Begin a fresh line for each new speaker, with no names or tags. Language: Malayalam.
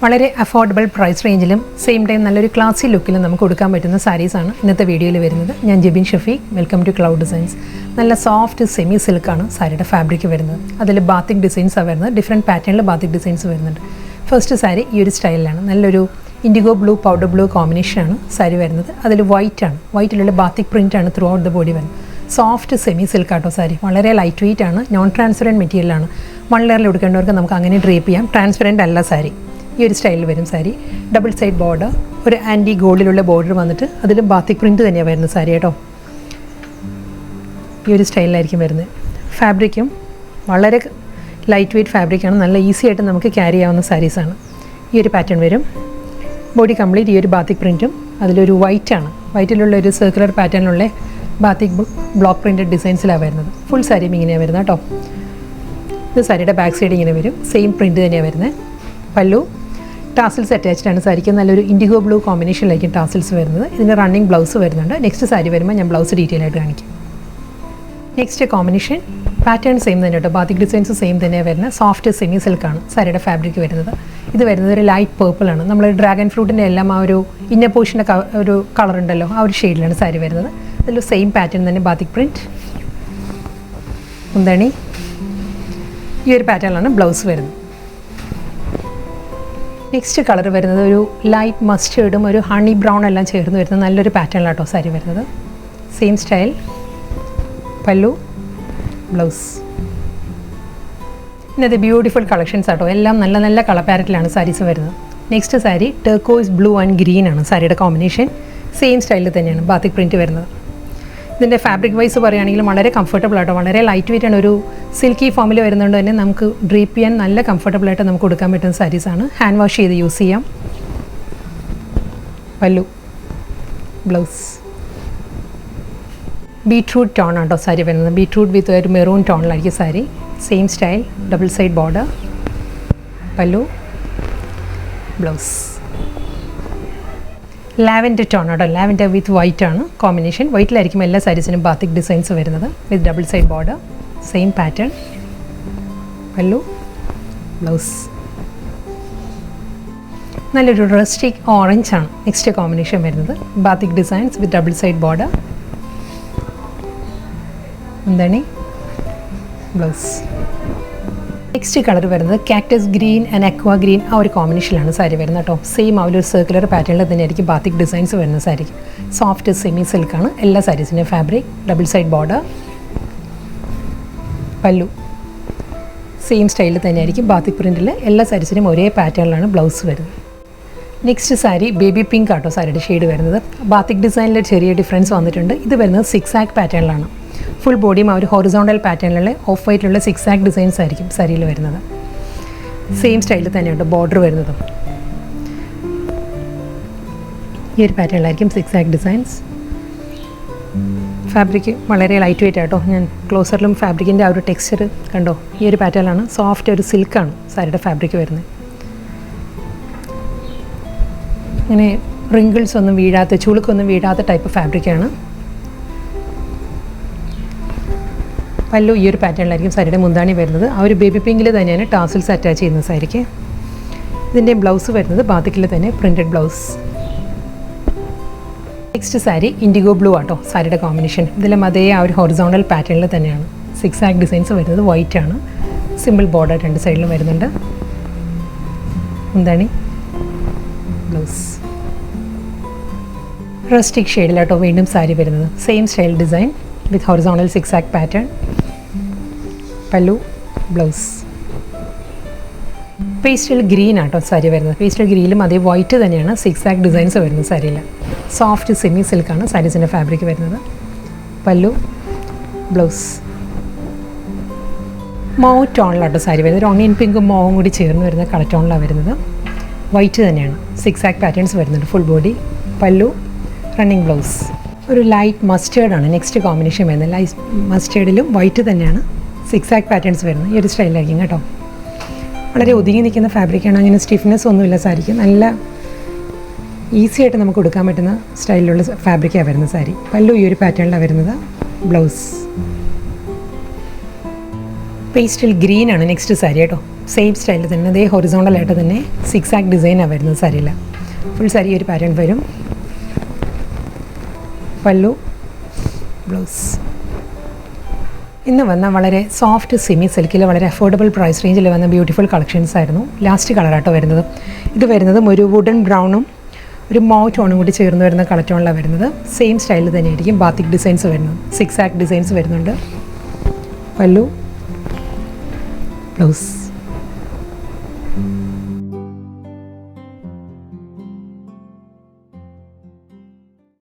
വളരെ അഫോർഡബിൾ പ്രൈസ് റേഞ്ചിലും സെയിം ടൈം നല്ലൊരു ക്ലാസി ലുക്കിലും നമുക്ക് കൊടുക്കാൻ പറ്റുന്ന സാരീസാണ് ഇന്നത്തെ വീഡിയോയിൽ വരുന്നത്. ഞാൻ Jebin Shafeeq, welcome to cloud designs. നല്ല സോഫ്റ്റ് സെമി സിൽക്കാണ് സാരിയുടെ ഫാബ്രിക് വരുന്നത്. അതിൽ ബാത്തിക് ഡിസൈൻസാണ് വരുന്നത്. ഡിഫറെൻറ്റ് പാറ്റേണിൽ ബാത്തിക് ഡിസൈൻസ് വരുന്നുണ്ട്. ഫസ്റ്റ് സാരി ഈ ഒരു സ്റ്റൈലിലാണ്. നല്ലൊരു ഇൻഡിഗോ ബ്ലൂ, പൗഡർ ബ്ലൂ കോമ്പിനേഷനാണ് സാരി വരുന്നത്. അതിൽ വൈറ്റാണ്, വൈറ്റിലുള്ള ബാത്തിക് പ്രിൻ്റാണ് ത്രൂ ഔട്ട് ദ ബോഡി വരുന്നത്. സോഫ്റ്റ് സെമി സിൽക്കാട്ടോ സാരി. വളരെ ലൈറ്റ് വെയിറ്റ് ആണ്, നോൺ ട്രാൻസ്പെറൻറ്റ് മെറ്റീരിയലാണ്. 1 ലെയറിൽ എടുക്കേണ്ടവർക്ക് നമുക്ക് അങ്ങനെ ഡ്രേപ്പ് ചെയ്യാം. ട്രാൻസ്പെറൻറ്റ് അല്ല സാരി. ഈ ഒരു സ്റ്റൈലിൽ വരും സാരി. ഡബിൾ സൈഡ് ബോർഡർ, ഒരു ആൻറ്റി ഗോൾഡിലുള്ള ബോർഡർ വന്നിട്ട് അതിൽ ബാത്തിക് പ്രിൻറ്റ് തന്നെയാണ് വരുന്നത് സാരി കേട്ടോ. ഈ ഒരു സ്റ്റൈലിലായിരിക്കും വരുന്നത്. ഫാബ്രിക്കും വളരെ ലൈറ്റ് വെയ്റ്റ് ഫാബ്രിക്കാണ്. നല്ല ഈസി ആയിട്ട് നമുക്ക് ക്യാരി ചെയ്യാവുന്ന സാരീസാണ്. ഈ ഒരു പാറ്റേൺ വരും. ബോഡി കംപ്ലീറ്റ് ഈ ഒരു ബാത്തിക് പ്രിൻറ്റും അതിലൊരു വൈറ്റാണ്. വൈറ്റിലുള്ള ഒരു സർക്കുലർ പാറ്റേണിലുള്ള ബാത്തിക് ബ്ലോക്ക് പ്രിൻറ്റഡ് ഡിസൈൻസിലാണ് വരുന്നത്. ഫുൾ സാരിയും ഇങ്ങനെയാണ് വരുന്നത് കേട്ടോ. ഇത് സാരിയുടെ ബാക്ക് സൈഡ് ഇങ്ങനെ വരും. സെയിം പ്രിൻറ്റ് തന്നെയാണ് വരുന്നത്. പല്ലു ടാസിൽസ് അറ്റാച്ച്ഡ് ആണ് സാരിക്ക്. നല്ലൊരു ഇൻഡിഗോ ബ്ലൂ കോമ്പിനേഷനിലായിരിക്കും ടാസിൽസ് വരുന്നത്. ഇതിന് റണ്ണിങ് ബ്ലൗസ് വരുന്നുണ്ട്. നെക്സ്റ്റ് സാരി വരുമ്പോൾ ഞാൻ ബ്ലൗസ് ഡീറ്റെയിൽ ആയിട്ട് കാണിക്കും. നെക്സ്റ്റ് കോമ്പിനേഷൻ പാറ്റേൺ സെയിം തന്നെ കേട്ടോ. ബാത്തിക് ഡിസൈൻസ് സെയിം തന്നെയാണ് വരുന്നത്. സോഫ്റ്റ് സെമി സിൽക്കാണ് സാരിയുടെ ഫാബ്രിക് വരുന്നത്. ഇത് വരുന്നത് ഒരു ലൈറ്റ് പേർപ്പിളാണ്. നമ്മൾ ഡ്രാഗൺ ഫ്രൂട്ടിൻ്റെ എല്ലാം ആ ഒരു ഇന്നർ പോർഷൻ്റെ ഒരു കളർ ഉണ്ടല്ലോ, ആ ഒരു ഷെയ്ഡിലാണ് സാരി വരുന്നത്. അതിൽ സെയിം പാറ്റേൺ തന്നെ ബാത്തിക് പ്രിൻറ്റ്. എന്താണ് ഈ ഒരു പാറ്റേണിലാണ് ബ്ലൗസ് വരുന്നത്. നെക്സ്റ്റ് കളർ വരുന്നത് ഒരു ലൈറ്റ് മസ്റ്റേർഡും ഒരു ഹണി ബ്രൗൺ എല്ലാം ചേർന്ന് വരുന്ന നല്ലൊരു പാറ്റേണിലാട്ടോ സാരി വരുന്നത്. സെയിം സ്റ്റൈൽ, പല്ലു, ബ്ലൗസ്. ഇന്നത്തെ ബ്യൂട്ടിഫുൾ കളക്ഷൻസ് ആട്ടോ. എല്ലാം നല്ല നല്ല കളർ പാരറ്റിലാണ് സാരീസ് വരുന്നത്. Next sari turquoise blue and green ആണ് സാരിയുടെ കോമ്പിനേഷൻ. സെയിം സ്റ്റൈലിൽ തന്നെയാണ് ബാത്തിക് പ്രിൻറ്റ് വരുന്നത്. ഇതിൻ്റെ ഫാബ്രിക് വൈസ് പറയുകയാണെങ്കിലും വളരെ കംഫർട്ടബിൾ ആട്ടോ. വളരെ ലൈറ്റ് വെയിറ്റ് ആണ്. ഒരു സിൽക്കി ഫോമിൽ വരുന്നതുകൊണ്ട് തന്നെ നമുക്ക് ഡ്രീപ്പ് ചെയ്യാൻ നല്ല കംഫർട്ടബിളായിട്ട് നമുക്ക് കൊടുക്കാൻ പറ്റുന്ന സാരീസാണ്. ഹാൻഡ് വാഷ് ചെയ്ത് യൂസ് ചെയ്യാം. പല്ലു, ബ്ലൗസ്. ബീട്രൂട്ട് ടോൺ ആട്ടോ സാരി വരുന്നത്. ബീട്രൂട്ട് വിത്ത് ഒരു മെറൂൺ ടോണിലായിരിക്കും sari. Same style, double side border, pallu, blouse. Lavender tone ആട്ടോ. ലാവൻഡർ വിത്ത് വൈറ്റ് ആണ് കോമ്പിനേഷൻ. വൈറ്റിലായിരിക്കും എല്ലാ സാരീസിനും ബാത്തിക് ഡിസൈൻസ് വരുന്നത്. With double side border, same pattern, pallu, blouse. നല്ലൊരു റസ്റ്റിക് ഓറഞ്ച് ആണ് നെക്സ്റ്റ് കോമ്പിനേഷൻ വരുന്നത്. Batik designs with double side border, എന്താണ് ബ്ലൗസ്. നെക്സ്റ്റ് കളർ വരുന്നത് cactus green and aqua green, ആ ഒരു കോമ്പിനേഷനിലാണ് സാരി വരുന്നത് കേട്ടോ. സെയിം ആ ഒരു സർക്കുലർ പാറ്റേണിൽ തന്നെയായിരിക്കും ബാത്തിക് ഡിസൈൻസ് വരുന്ന സാരിക്ക്. സോഫ്റ്റ് സെമി സിൽക്കാണ് എല്ലാ സാരീസിൻ്റെ ഫാബ്രിക്. ഡബിൾ സൈഡ് ബോർഡർ, പല്ലു. സെയിം സ്റ്റൈലിൽ തന്നെയായിരിക്കും ബാത്തിക് പ്രിൻറ്റിൽ എല്ലാ സാരീസിനും ഒരേ പാറ്റേണിലാണ് ബ്ലൗസ് വരുന്നത്. നെക്സ്റ്റ് സാരി ബേബി പിങ്ക് ആട്ടോ സാരിയുടെ ഷെയ്ഡ് വരുന്നത്. ബാത്തിക് ഡിസൈനിൽ ചെറിയ ഡിഫറൻസ് വന്നിട്ടുണ്ട്. ഇത് വരുന്നത് 6 ആക്ക് പാറ്റേണിലാണ്. ഫുൾ ബോഡിയും ആ ഒരു ഹൊറിസോണ്ടൽ പാറ്റേണിലുള്ള ഓഫ് വൈറ്റിലുള്ള 6 ആക്ക് ഡിസൈൻസ് ആയിരിക്കും സാരിയിൽ വരുന്നത്. സെയിം സ്റ്റൈലിൽ തന്നെയുണ്ട് ബോർഡർ വരുന്നത്. ഈ ഒരു പാറ്റേണിലായിരിക്കും 6 ആക്ക് ഡിസൈൻസ്. ഫാബ്രിക് വളരെ ലൈറ്റ് വെയിറ്റ് ആട്ടോ. ഞാൻ ക്ലോസറിലും ഫാബ്രിക്കിൻ്റെ ആ ഒരു ടെക്സ്ചർ കണ്ടോ. ഈ ഒരു പാറ്റേണിലാണ്. സോഫ്റ്റ് ഒരു സിൽക്കാണ് സാരിയുടെ ഫാബ്രിക് വരുന്നത്. ഇങ്ങനെ റിങ്കിൾസ് ഒന്നും വീഴാത്ത, ചുളുക്കൊന്നും വീഴാത്ത ടൈപ്പ് ഫാബ്രിക്കാണ്. പല്ലു ഈ ഒരു പാറ്റേണിലായിരിക്കും സാരിയുടെ മുന്താണി വരുന്നത്. ആ ഒരു ബേബി പിങ്കിൽ തന്നെയാണ് ടാസിൽസ് അറ്റാച്ച് ചെയ്യുന്ന സാരിക്ക്. ഇതിൻ്റെ ബ്ലൗസ് വരുന്നത് ബാത്തിക്കിൽ തന്നെ printed blouse. Next sari IndiGo blue ആട്ടോ സാരിയുടെ കോമ്പിനേഷൻ. ഇതിലും അതേ ആ ഒരു ഹൊറിസോണ്ടൽ പാറ്റേണിൽ തന്നെയാണ് 6 ആക്ക് ഡിസൈൻസ് വരുന്നത്. വൈറ്റ് ആണ്. സിമ്പിൾ ബോർഡർ രണ്ട് സൈഡിലും വരുന്നുണ്ട്. എന്താണ് ബ്ലൗസ്. റസ്റ്റിക് ഷെയ്ഡിലാട്ടോ വീണ്ടും സാരി വരുന്നത്. സെയിം സ്റ്റൈൽ ഡിസൈൻ വിത്ത് ഹൊറിസോണ്ടൽ 6 ആക്ക് pattern, pallu, blouse. Pastel green ആട്ടോ സാരി വരുന്നത്. പേസ്റ്റൽ ഗ്രീനിലും അതേ വൈറ്റ് തന്നെയാണ് 6 ആക്ക് ഡിസൈൻസ് വരുന്നത് സാരിയിൽ. സോഫ്റ്റ് സെമി സിൽക്കാണ് സാരീസിൻ്റെ ഫാബ്രിക് വരുന്നത്. പല്ലു, ബ്ലൗസ്. മോവ് ടോണിലാട്ടോ സാരി വരുന്നത്. ഒരു ഓണിയൻ പിങ്കും മോവും കൂടി ചേർന്ന് വരുന്ന കളർ ടോണിലാണ് വരുന്നത്. വൈറ്റ് തന്നെയാണ്. 6 ആക്ക് പാറ്റേൺസ് വരുന്നുണ്ട്. ഫുൾ ബോഡി, പല്ലു, റണ്ണിങ് ബ്ലൗസ്. ഒരു ലൈറ്റ് മസ്റ്റേർഡാണ് നെക്സ്റ്റ് കോമ്പിനേഷൻ വരുന്നത്. ലൈറ്റ് മസ്റ്റേർഡിലും വൈറ്റ് തന്നെയാണ് 6 ആക്ക് പാറ്റേൺസ് വരുന്നത്. ഈ ഒരു സ്റ്റൈലായിരിക്കും കേട്ടോ. വളരെ ഒതുങ്ങി നിൽക്കുന്ന ഫാബ്രിക്കാണ്. അങ്ങനെ സ്റ്റിഫ്നെസ് ഒന്നുമില്ല സാരിക്ക്. നല്ല ഈസി ആയിട്ട് നമുക്ക് കൊടുക്കാൻ പറ്റുന്ന സ്റ്റൈലിലുള്ള ഫാബ്രിക്കാണ് വരുന്നത് സാരി. പല്ലു ഈ ഒരു പാറ്റേണിലാണ് വരുന്നത്. ബ്ലൗസ് പേസ്റ്റൽ ഗ്രീൻ ആണ് നെക്സ്റ്റ് സാരി കേട്ടോ. സെയിം സ്റ്റൈലിൽ തന്നെ അതേ ഹൊറിസോണ്ടലായിട്ട് തന്നെ സിക്സ് ആക്ക് ഡിസൈനാണ് വരുന്നത് സാരിയിൽ. ഫുൾ സാരി ഒരു പാറ്റേൺ വരും. പല്ലു, ബ്ലൗസ്. ഇന്ന് വന്ന വളരെ സോഫ്റ്റ് സെമി സിൽക്കിൽ വളരെ അഫോർഡബിൾ പ്രൈസ് റേഞ്ചിൽ വന്ന ബ്യൂട്ടിഫുൾ കളക്ഷൻസ് ആയിരുന്നു. ലാസ്റ്റ് കളറാട്ടോ വരുന്നത്. ഇത് വരുന്നതും ഒരു വുഡൻ ബ്രൗണും ഒരു മൗ ടോണും കൂടി ചേർന്ന് വരുന്ന കളർ ടോണിലാണ് വരുന്നത്. സെയിം സ്റ്റൈലിൽ തന്നെ ആയിരിക്കും ബാത്തിക് ഡിസൈൻസ് വരുന്നത്. സിക്സ് ആക്ക് ഡിസൈൻസ് വരുന്നുണ്ട്. പല്ലു, ബ്ലൗസ്.